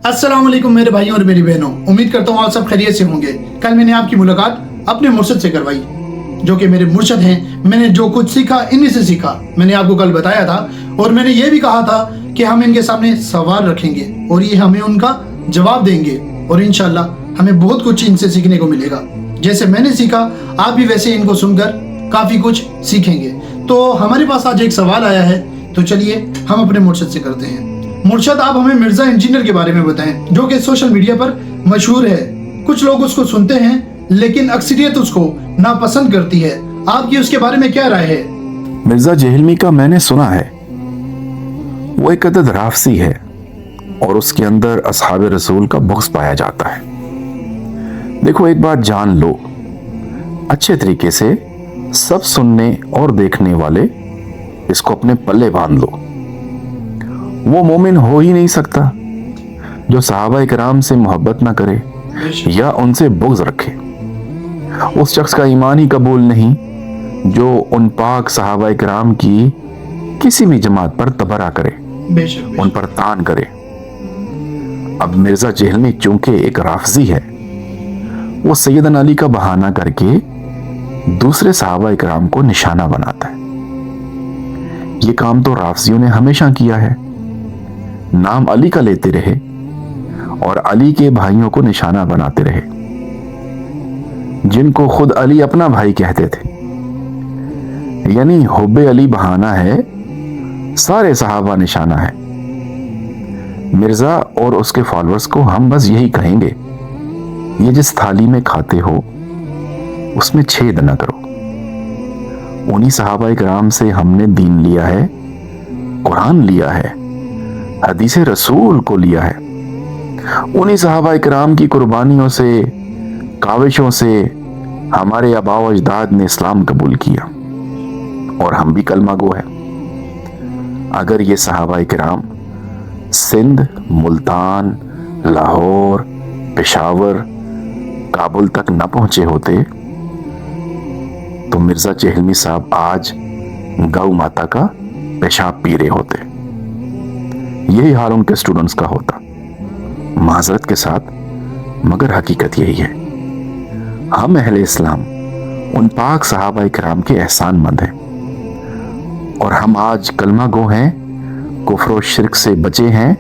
अस्सलाम वालेकुम मेरे भाइयों और मेरी बहनों, उम्मीद करता हूँ आप सब खैरियत से होंगे। कल मैंने आपकी मुलाकात अपने मुर्शद से करवाई, जो कि मेरे मुर्शद हैं। मैंने जो कुछ सीखा इन्हीं से सीखा। मैंने आपको कल बताया था और मैंने ये भी कहा था कि हम इनके सामने सवाल रखेंगे और ये हमें उनका जवाब देंगे और इंशाल्लाह हमें बहुत कुछ इनसे सीखने को मिलेगा। जैसे मैंने सीखा आप भी वैसे इनको सुनकर काफ़ी कुछ सीखेंगे। तो हमारे पास आज एक सवाल आया है, तो चलिए हम अपने मुर्शद से करते हैं। मुर्शद, आप हमें मिर्ज़ा इंजीनियर के बारे में बताएं, जो कि सोशल मीडिया पर मशहूर है। कुछ लोग उसको सुनते हैं लेकिन अक्सरियत उसको नापसंद करती है। आपकी उसके बारे में क्या राय है? मिर्ज़ा जेहलमी का मैंने सुना है वो एक अदद राफसी है और उसके अंदर असहाब रसूल का बुग़्ज़ पाया जाता है। देखो, एक बात जान लो, अच्छे तरीके से सब सुनने और देखने वाले इसको अपने पल्ले बांध लो। वो मोमिन हो ही नहीं सकता जो सहाबा इकराम से मोहब्बत ना करे या उनसे बुग़्ज़ रखे। उस शख्स का ईमान ही कबूल नहीं जो उन पाक सहाबा इकराम की किसी भी जमात पर तबरा करे, उन पर तान करे। अब मिर्ज़ा जेहलमी चूंकि एक राफजी है, वो सैयदना अली का बहाना करके दूसरे सहाबा इकराम को निशाना बनाता है। ये काम तो राफजियों ने हमेशा किया है, नाम अली का लेते रहे और अली के भाइयों को निशाना बनाते रहे, जिनको खुद अली अपना भाई कहते थे। यानी हुब्बे अली बहाना है, सारे सहाबा निशाना है। मिर्जा और उसके फॉलोअर्स को हम बस यही कहेंगे, ये जिस थाली में खाते हो उसमें छेद न करो। उन्हीं सहाबा इकराम से हमने दीन लिया है, कुरान लिया है, हदीस रसूल को लिया है। उन्हीं सहाबा इकराम की कुर्बानियों से, काविशों से हमारे आबा व अजदाद ने इस्लाम कबूल किया और हम भी कलमा गो है। अगर ये सहाबा इकराम सिंध, मुल्तान, लाहौर, पेशावर, काबुल तक न पहुंचे होते तो मिर्ज़ा जेहलमी साहब आज गौ माता का पेशाब पी रहे होते। यही हाल उनके स्टूडेंट्स का होता, माजरत के साथ, मगर हकीकत यही है। हम अहले इस्लाम उन पाक सहाबा इकराम के एहसानमंद हैं और हम आज कलमा गो हैं, कुफ्र और शिर्क से बचे हैं,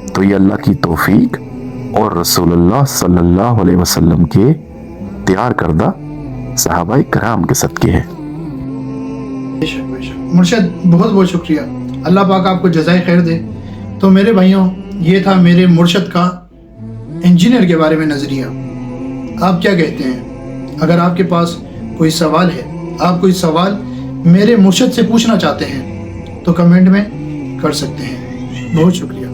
तो ये अल्लाह की तौफीक और रसूलुल्लाह सल्लल्लाहु अलैहि वसल्लम के तैयार करदा सहाबा इकराम के सदके हैं। मुर्शद, बहुत बहुत शुक्रिया। अल्लाह पाक आपको जज़ाए खैर दे। तो मेरे भाइयों, ये था मेरे मुर्शद का इंजीनियर के बारे में नज़रिया। आप क्या कहते हैं? अगर आपके पास कोई सवाल है, आप कोई सवाल मेरे मुर्शद से पूछना चाहते हैं तो कमेंट में कर सकते हैं। बहुत शुक्रिया।